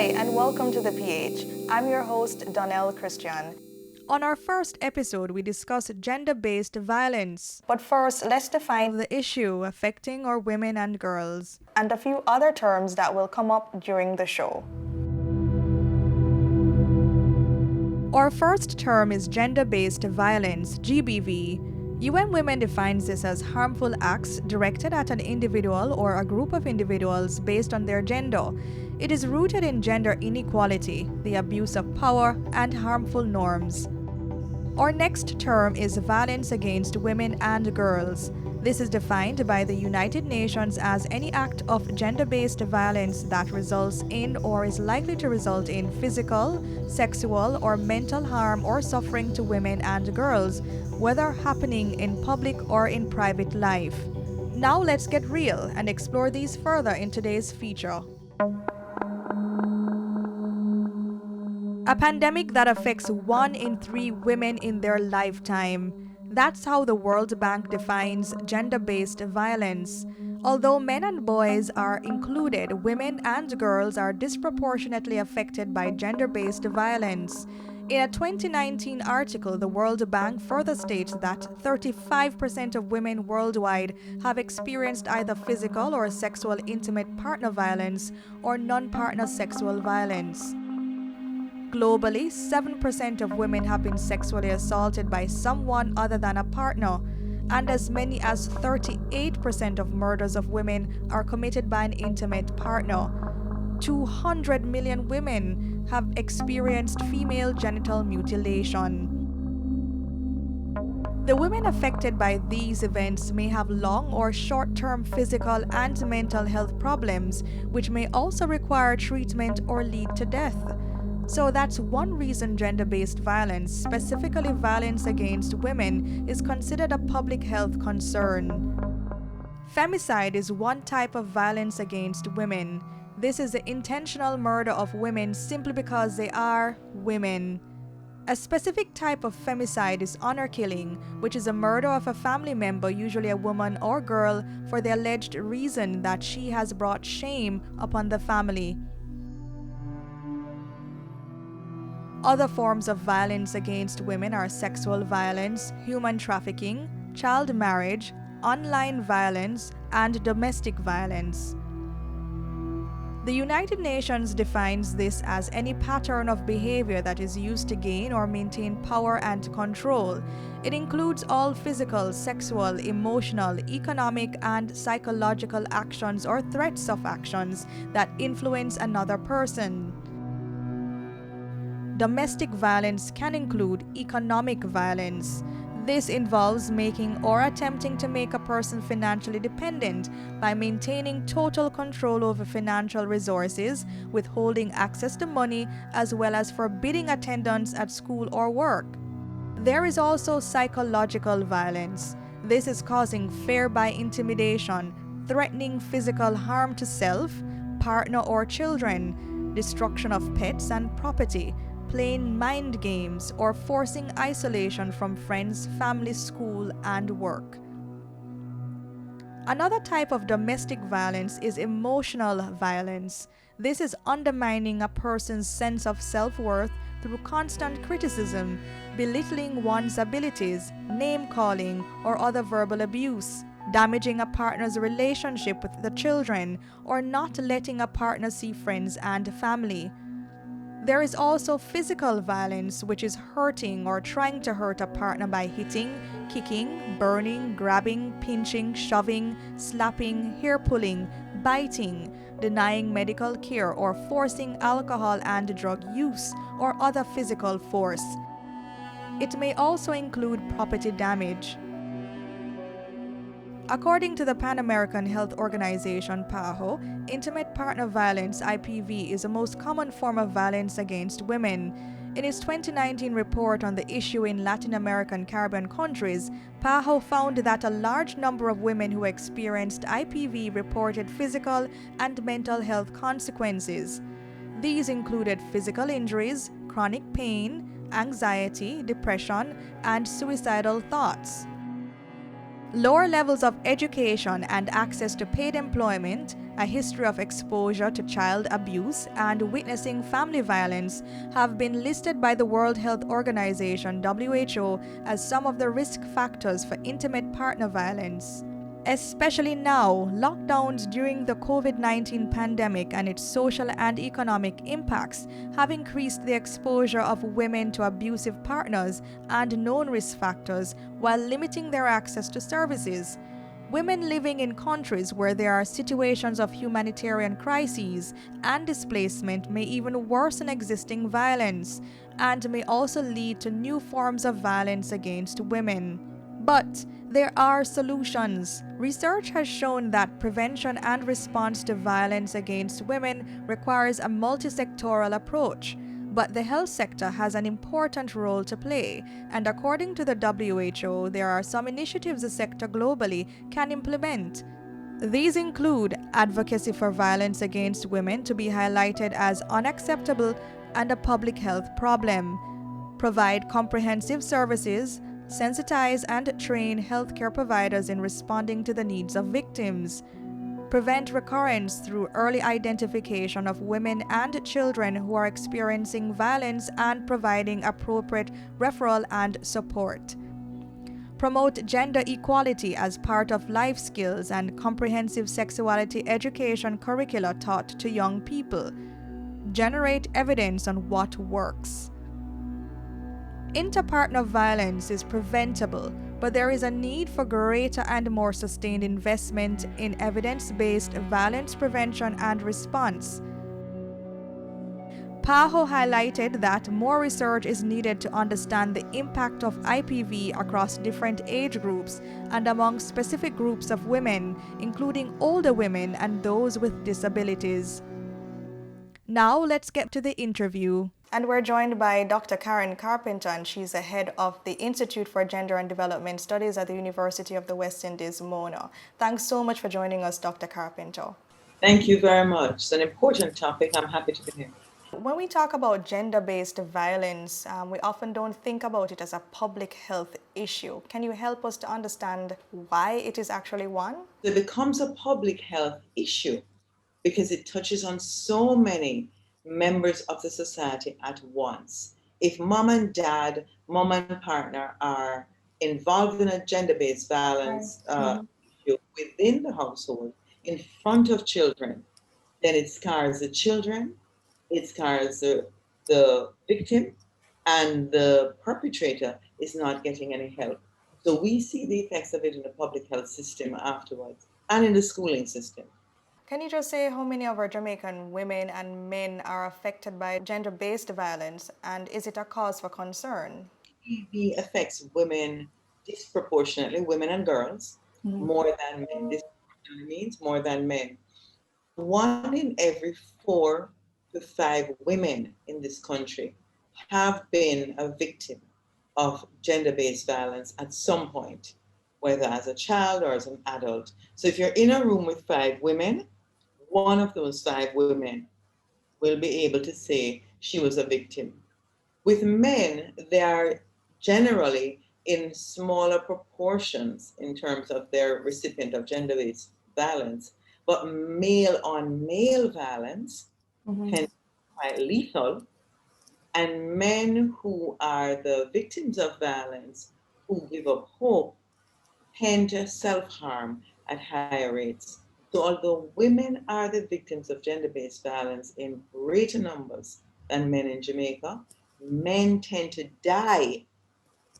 Hi, and welcome to The PH. I'm your host, Donnell Christian. On our first episode, we discussed gender-based violence, But first, let's define the issue affecting our women and girls. and a few other terms that will come up during the show. Our first term is gender-based violence, GBV. UN Women defines this as harmful acts directed at an individual or a group of individuals based on their gender. It is rooted in gender inequality, the abuse of power, and harmful norms. Our next term is violence against women and girls. This is defined by the United Nations as any act of gender-based violence that results in or is likely to result in physical, sexual, or mental harm or suffering to women and girls, whether happening in public or in private life. Now let's get real and explore these further in today's feature. A pandemic that affects 1 in 3 women in their lifetime. That's how the World Bank defines gender-based violence. Although men and boys are included, women and girls are disproportionately affected by gender-based violence. In a 2019 article, the World Bank further states that 35% of women worldwide have experienced either physical or sexual intimate partner violence or non-partner sexual violence. Globally, 7% of women have been sexually assaulted by someone other than a partner, and as many as 38% of murders of women are committed by an intimate partner. 200 million women have experienced female genital mutilation. The women affected by these events may have long or short-term physical and mental health problems, which may also require treatment or lead to death. So that's one reason gender-based violence, specifically violence against women, is considered a public health concern. Femicide is one type of violence against women. This is the intentional murder of women simply because they are women. A specific type of femicide is honor killing, which is a murder of a family member, usually a woman or girl, for the alleged reason that she has brought shame upon the family. Other forms of violence against women are sexual violence, human trafficking, child marriage, online violence, and domestic violence. The United Nations defines this as any pattern of behavior that is used to gain or maintain power and control. It includes all physical, sexual, emotional, economic, and psychological actions or threats of actions that influence another person. Domestic violence can include economic violence. This involves making or attempting to make a person financially dependent by maintaining total control over financial resources, withholding access to money, as well as forbidding attendance at school or work. There is also psychological violence. This is causing fear by intimidation, threatening physical harm to self, partner, or children, destruction of pets and property, playing mind games, or forcing isolation from friends, family, school, and work. Another type of domestic violence is emotional violence. This is undermining a person's sense of self-worth through constant criticism, belittling one's abilities, name-calling, or other verbal abuse, damaging a partner's relationship with the children, or not letting a partner see friends and family. There is also physical violence, which is hurting or trying to hurt a partner by hitting, kicking, burning, grabbing, pinching, shoving, slapping, hair pulling, biting, denying medical care, or forcing alcohol and drug use or other physical force. It may also include property damage. According to the Pan American Health Organization, PAHO, intimate partner violence, IPV, is the most common form of violence against women. In its 2019 report on the issue in Latin American Caribbean countries, PAHO found that a large number of women who experienced IPV reported physical and mental health consequences. These included physical injuries, chronic pain, anxiety, depression, and suicidal thoughts. Lower levels of education and access to paid employment, a history of exposure to child abuse, and witnessing family violence have been listed by the World Health Organization (WHO) as some of the risk factors for intimate partner violence. Especially now, lockdowns during the COVID-19 pandemic and its social and economic impacts have increased the exposure of women to abusive partners and known risk factors while limiting their access to services. Women living in countries where there are situations of humanitarian crises and displacement may even worsen existing violence and may also lead to new forms of violence against women. But there are solutions. Research has shown that prevention and response to violence against women requires a multi-sectoral approach. But the health sector has an important role to play, and according to the WHO, there are some initiatives the sector globally can implement. These include advocacy for violence against women to be highlighted as unacceptable and a public health problem, provide comprehensive services, sensitize and train healthcare providers in responding to the needs of victims, prevent recurrence through early identification of women and children who are experiencing violence and providing appropriate referral and support, promote gender equality as part of life skills and comprehensive sexuality education curricula taught to young people, generate evidence on what works. Interpartner violence is preventable, but there is a need for greater and more sustained investment in evidence-based violence prevention and response. PAHO highlighted that more research is needed to understand the impact of IPV across different age groups and among specific groups of women, including older women and those with disabilities. Now let's get to the interview. And we're joined by Dr. Karen Carpenter, and she's the head of the Institute for Gender and Development Studies at the University of the West Indies, Mona. Thanks so much for joining us, Dr. Carpenter. Thank you very much. It's an important topic. I'm happy to be here. When we talk about gender-based violence, we often don't think about it as a public health issue. Can you help us to understand why it is actually one? It becomes a public health issue because it touches on so many members of the society at once. If mom and dad, mom and partner are involved in a gender-based violence issue within the household, in front of children, then it scars the children, it scars the victim, and the perpetrator is not getting any help. So we see the effects of it in the public health system afterwards and in the schooling system. Can you just say how many of our Jamaican women and men are affected by gender-based violence, and is it a cause for concern? It affects women disproportionately, women and girls, more than men. Disproportionately means more than men. 1 in every 4 to 5 women in this country have been a victim of gender-based violence at some point, whether as a child or as an adult. So if you're in a room with 5 women, 1 of those 5 women will be able to say she was a victim. With men, they are generally in smaller proportions in terms of their recipient of gender-based violence, but male-on-male violence can be quite lethal, and men who are the victims of violence, who give up hope, tend to self-harm at higher rates. So although women are the victims of gender-based violence in greater numbers than men in Jamaica, men tend to die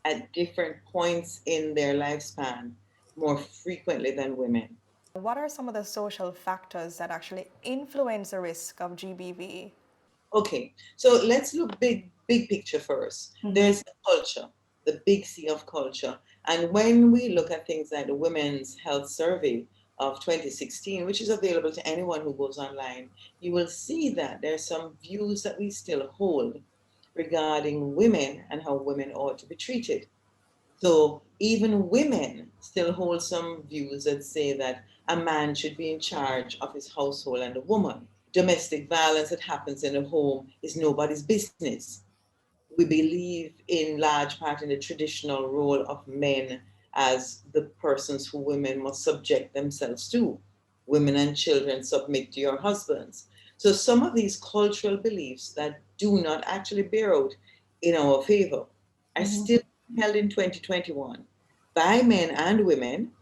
at different points in their lifespan more frequently than women. What are some of the social factors that actually influence the risk of GBV? Okay, so let's look big picture first. There's the culture, the big C of culture. And when we look at things like the Women's Health Survey of 2016, which is available to anyone who goes online, you will see that there's some views that we still hold regarding women and how women ought to be treated. So even women still hold some views that say that a man should be in charge of his household and a woman. Domestic violence that happens in a home is nobody's business. We believe in large part in the traditional role of men as the persons who women must subject themselves to. Women and children submit to your husbands. So some of these cultural beliefs that do not actually bear out in our favor are still held in 2021 by men and women.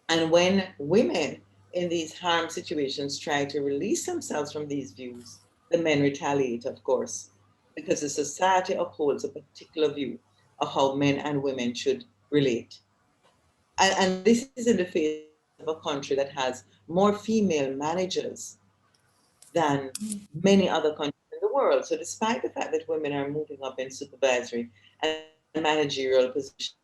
And when women in these harm situations try to release themselves from these views, the men retaliate, of course, because the society upholds a particular view of how men and women should relate. And this is in the face of a country that has more female managers than many other countries in the world. So despite the fact that women are moving up in supervisory and managerial positions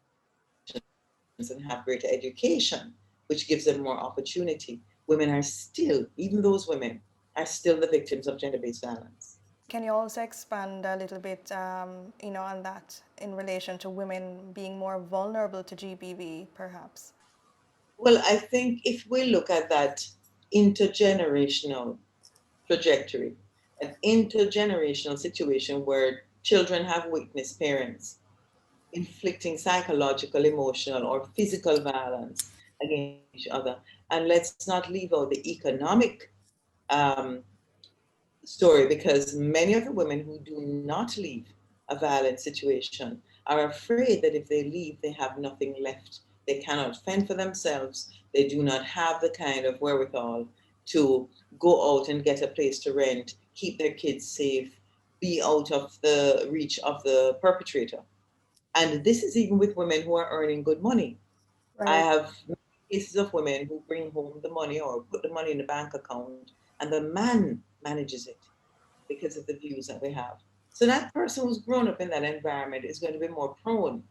and have greater education, which gives them more opportunity, women are still, even those women, are still the victims of gender-based violence. Can you also expand a little bit, on that in relation to women being more vulnerable to GBV, perhaps? Well, I think if we look at that intergenerational trajectory, an intergenerational situation where children have witnessed parents inflicting psychological, emotional, or physical violence against each other. And let's not leave out the economic um, story, because many of the women who do not leave a violent situation are afraid that if they leave, they have nothing left. They cannot fend for themselves. They do not have the kind of wherewithal to go out and get a place to rent, keep their kids safe, be out of the reach of the perpetrator. And this is even with women who are earning good money. I Right. have cases of women who bring home the money or put the money in the bank account, and the man manages it because of the views that we have. So that person who's grown up in that environment is going to be more prone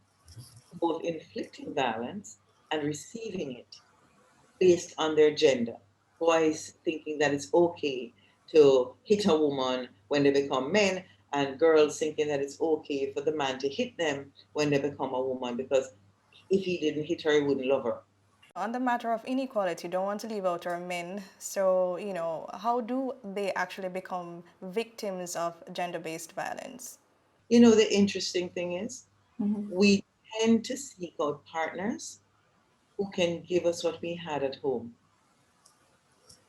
to both inflicting violence and receiving it based on their gender. Boys thinking that it's okay to hit a woman when they become men, and girls thinking that it's okay for the man to hit them when they become a woman, because if he didn't hit her, he wouldn't love her. On the matter of inequality, don't want to leave out our men. So, how do they actually become victims of gender-based violence? You know, the interesting thing is we tend to seek out partners who can give us what we had at home.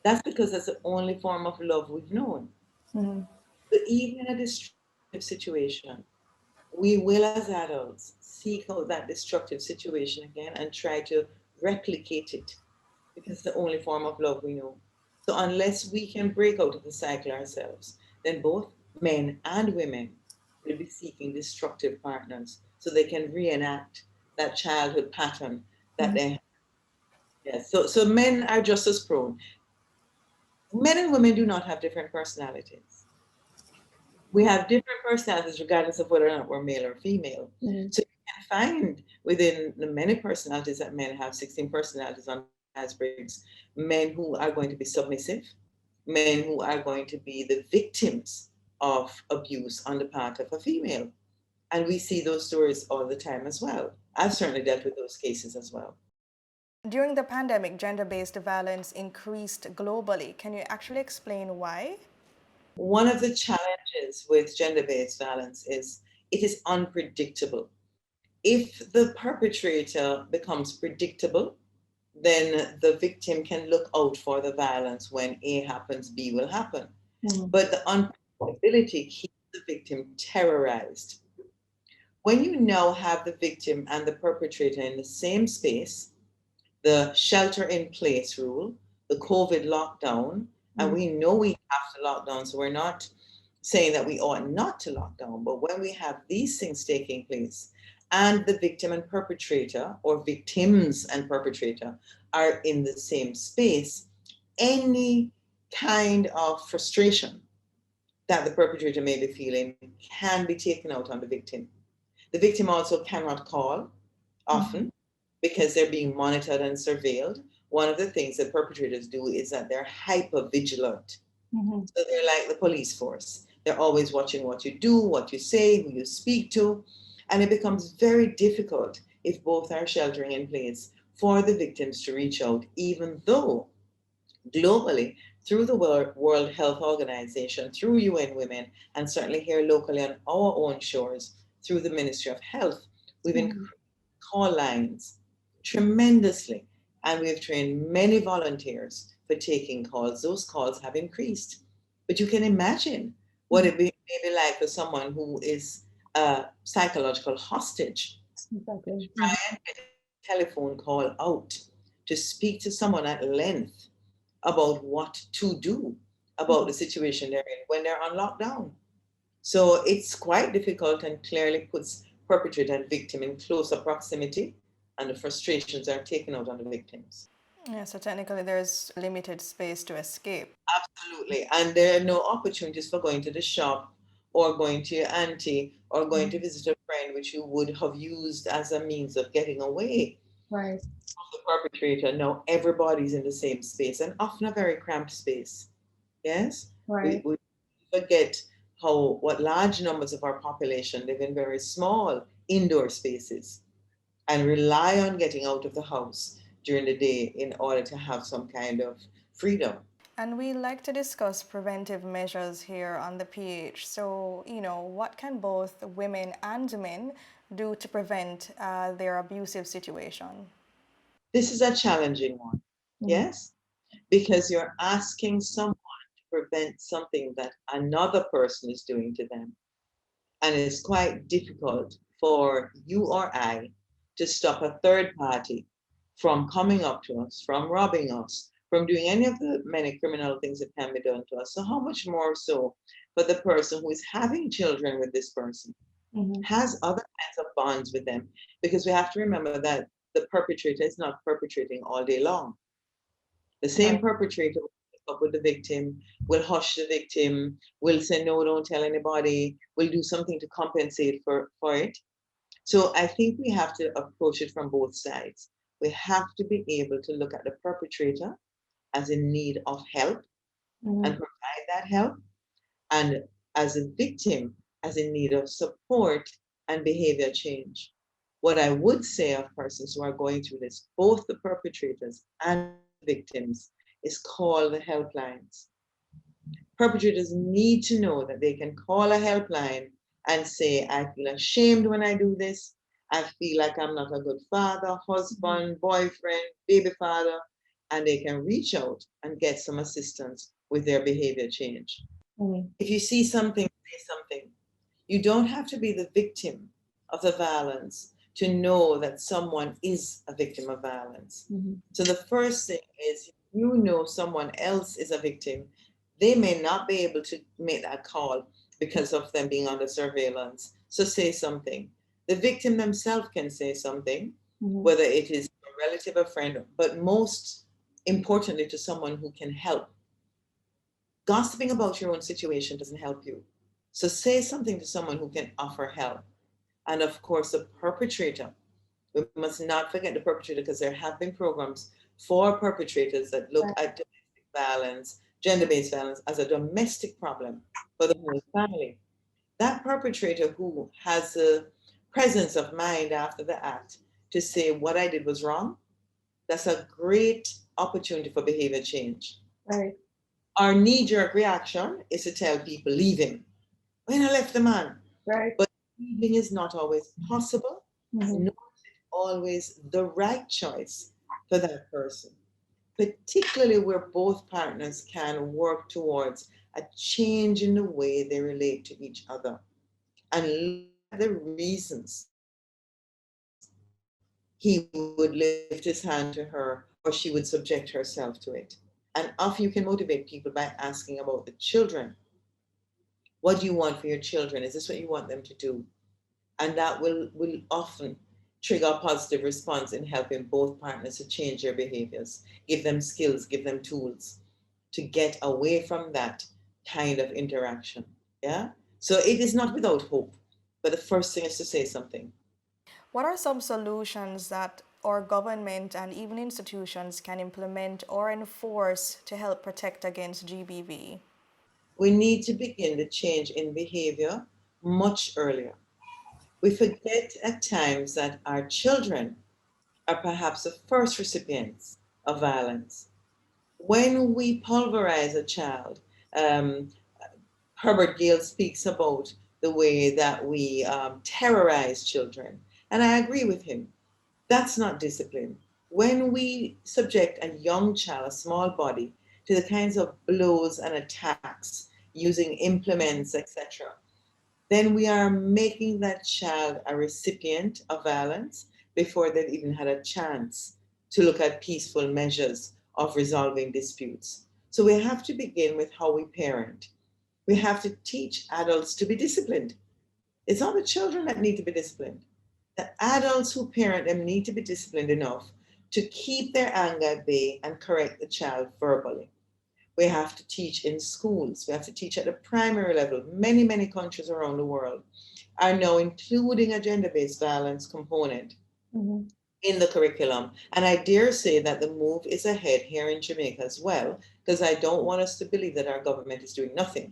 That's because that's the only form of love we've known. But even in a destructive situation, we will, as adults, seek out that destructive situation again and try to replicate it, because it's the only form of love we know. So unless we can break out of the cycle ourselves, then both men and women will be seeking destructive partners so they can reenact that childhood pattern that they have. Yes. So men are just as prone. Men and women do not have different personalities. We have different personalities regardless of whether or not we're male or female. So you can find within the many personalities that men have, 16 personalities on Myers-Briggs, men who are going to be submissive, men who are going to be the victims of abuse on the part of a female. And we see those stories all the time as well. I've certainly dealt with those cases as well. During the pandemic, gender-based violence increased globally. Can you actually explain why? One of the challenges with gender-based violence is it is unpredictable. If the perpetrator becomes predictable, then the victim can look out for the violence. When A happens, B will happen. But the unpredictability keeps the victim terrorized. When you now have the victim and the perpetrator in the same space, the shelter in place rule, the COVID lockdown, and we know we have to lock down, so we're not saying that we ought not to lock down, but when we have these things taking place and the victim and perpetrator, or victims and perpetrator, are in the same space, any kind of frustration that the perpetrator may be feeling can be taken out on the victim. The victim also cannot call often because they're being monitored and surveilled. One of the things that perpetrators do is that they're hyper vigilant. So they're like the police force. They're always watching what you do, what you say, who you speak to. And it becomes very difficult if both are sheltering in place for the victims to reach out, even though globally, through the World Health Organization, through UN Women, and certainly here locally on our own shores, through the Ministry of Health, we've increased call lines tremendously. And we've trained many volunteers for taking calls. Those calls have increased. But you can imagine what it may be like for someone who is a psychological hostage. Exactly. Try and get a telephone call out to speak to someone at length about what to do about the situation they're in when they're on lockdown. So it's quite difficult and clearly puts perpetrator and victim in closer proximity, and the frustrations are taken out on the victims. Yeah, so technically there's limited space to escape. Absolutely. And there are no opportunities for going to the shop or going to your auntie or going to visit a friend, which you would have used as a means of getting away Right. from the perpetrator. Now everybody's in the same space and often a very cramped space. Yes? Right. We forget what large numbers of our population live in very small indoor spaces and rely on getting out of the house during the day in order to have some kind of freedom. And we like to discuss preventive measures here on the PH. So, what can both women and men do to prevent their abusive situation? This is a challenging one, yes? Because you're asking someone to prevent something that another person is doing to them. And it's quite difficult for you or I to stop a third party from coming up to us, from robbing us, from doing any of the many criminal things that can be done to us. So how much more so for the person who is having children with this person, has other kinds of bonds with them? Because we have to remember that the perpetrator is not perpetrating all day long. The same perpetrator will pick up with the victim, will hush the victim, will say, no, don't tell anybody, will do something to compensate for it. So I think we have to approach it from both sides. We have to be able to look at the perpetrator as in need of help and provide that help, and as a victim as in need of support and behavior change. What I would say of persons who are going through this, both the perpetrators and victims, is call the helplines. Perpetrators need to know that they can call a helpline and say, I feel ashamed when I do this. I feel like I'm not a good father, husband, boyfriend, baby father, and they can reach out and get some assistance with their behavior change. If you see something, say something. You don't have to be the victim of the violence to know that someone is a victim of violence. So the first thing is, you know someone else is a victim. They may not be able to make that call because of them being under surveillance. So say something. The victim themselves can say something, whether it is a relative or friend, but most importantly to someone who can help. Gossiping about your own situation doesn't help you. So say something to someone who can offer help. And of course, the perpetrator. We must not forget the perpetrator, because there have been programs for perpetrators that look at domestic violence, gender-based violence, as a domestic problem for the whole family. That perpetrator who has the presence of mind after the act to say what I did was wrong, that's a great opportunity for behavior change. Right. Our knee-jerk reaction is to tell people, leave him. When I left the man. Right. But leaving is not always possible, nor is it always the right choice for that person, particularly where both partners can work towards a change in the way they relate to each other and look at the reasons he would lift his hand to her or she would subject herself to it. And often you can motivate people by asking about the children. What do you want for your children? Is this what you want them to do? And that will often trigger a positive response in helping both partners to change their behaviors, give them skills, give them tools to get away from that kind of interaction. Yeah? So it is not without hope, but the first thing is to say something. What are some solutions that our government and even institutions can implement or enforce to help protect against GBV? We need to begin the change in behavior much earlier. We forget at times that our children are perhaps the first recipients of violence. When we pulverize a child, Herbert Gale speaks about the way that we terrorize children. And I agree with him. That's not discipline. When we subject a young child, a small body, to the kinds of blows and attacks using implements, etc., then we are making that child a recipient of violence before they've even had a chance to look at peaceful measures of resolving disputes. So we have to begin with how we parent. We have to teach adults to be disciplined. It's not the children that need to be disciplined. The adults who parent them need to be disciplined enough to keep their anger at bay and correct the child verbally. We have to teach in schools. We have to teach at the primary level. Many, many countries around the world are now including a gender-based violence component in the curriculum. And I dare say that the move is ahead here in Jamaica as well, because I don't want us to believe that our government is doing nothing.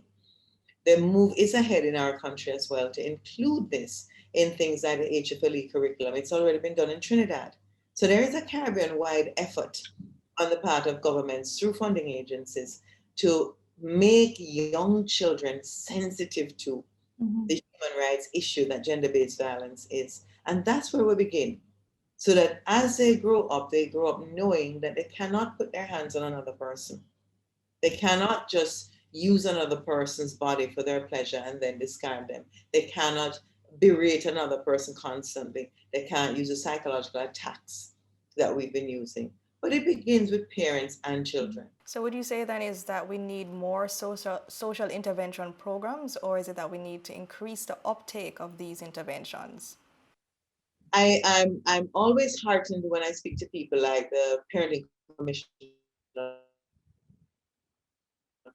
The move is ahead in our country as well to include this in things like the HFLE curriculum. It's already been done in Trinidad. So there is a Caribbean-wide effort on the part of governments through funding agencies to make young children sensitive to the human rights issue that gender-based violence is. And that's where we begin. So that as they grow up knowing that they cannot put their hands on another person. They cannot just use another person's body for their pleasure and then discard them. They cannot berate another person constantly. They can't use the psychological attacks that we've been using. But it begins with parents and children. So would you say then is that we need more social intervention programs, or is it that we need to increase the uptake of these interventions? I'm always heartened when I speak to people like the Parenting Commission of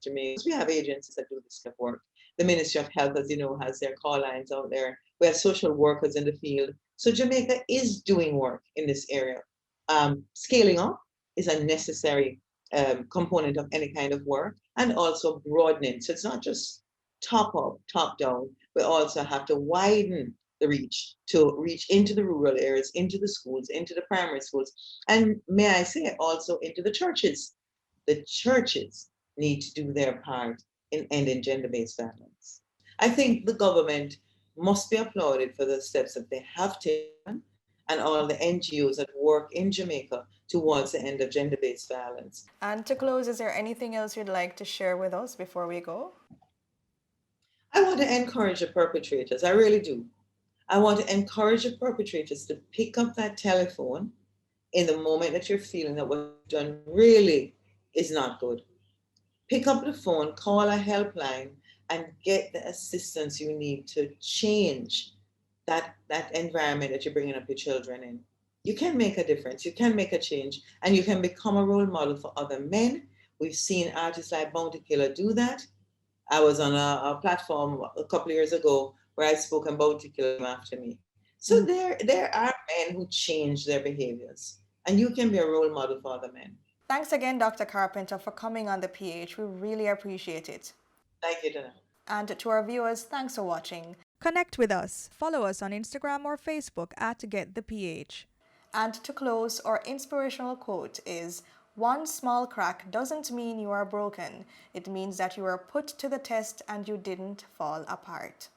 Jamaica. We have agencies that do this kind of work. The Ministry of Health, as you know, has their call lines out there. We have social workers in the field. So Jamaica is doing work in this area. Scaling up is a necessary component of any kind of work, and also broadening. So it's not just top up, top down. We also have to widen the reach to reach into the rural areas, into the schools, into the primary schools, and may I say also into the churches. The churches need to do their part in ending gender-based violence. I think the government must be applauded for the steps that they have taken, and all the NGOs that work in Jamaica towards the end of gender-based violence. And to close, is there anything else you'd like to share with us before we go? I want to encourage the perpetrators, I really do. I want to encourage the perpetrators to pick up that telephone in the moment that you're feeling that what's done really is not good. Pick up the phone, call a helpline, and get the assistance you need to change that environment that you're bringing up your children in. You can make a difference, you can make a change, and you can become a role model for other men. We've seen artists like Bounty Killer do that. I was on a platform a couple of years ago where I spoke about Bounty Killer after me. So there are men who change their behaviors, and you can be a role model for other men. Thanks again, Dr. Carpenter, for coming on the PH. We really appreciate it. Thank you, Dana. And to our viewers, thanks for watching. Connect with us. Follow us on Instagram or Facebook at GetThePH. And to close, our inspirational quote is, "One small crack doesn't mean you are broken. It means that you were put to the test and you didn't fall apart."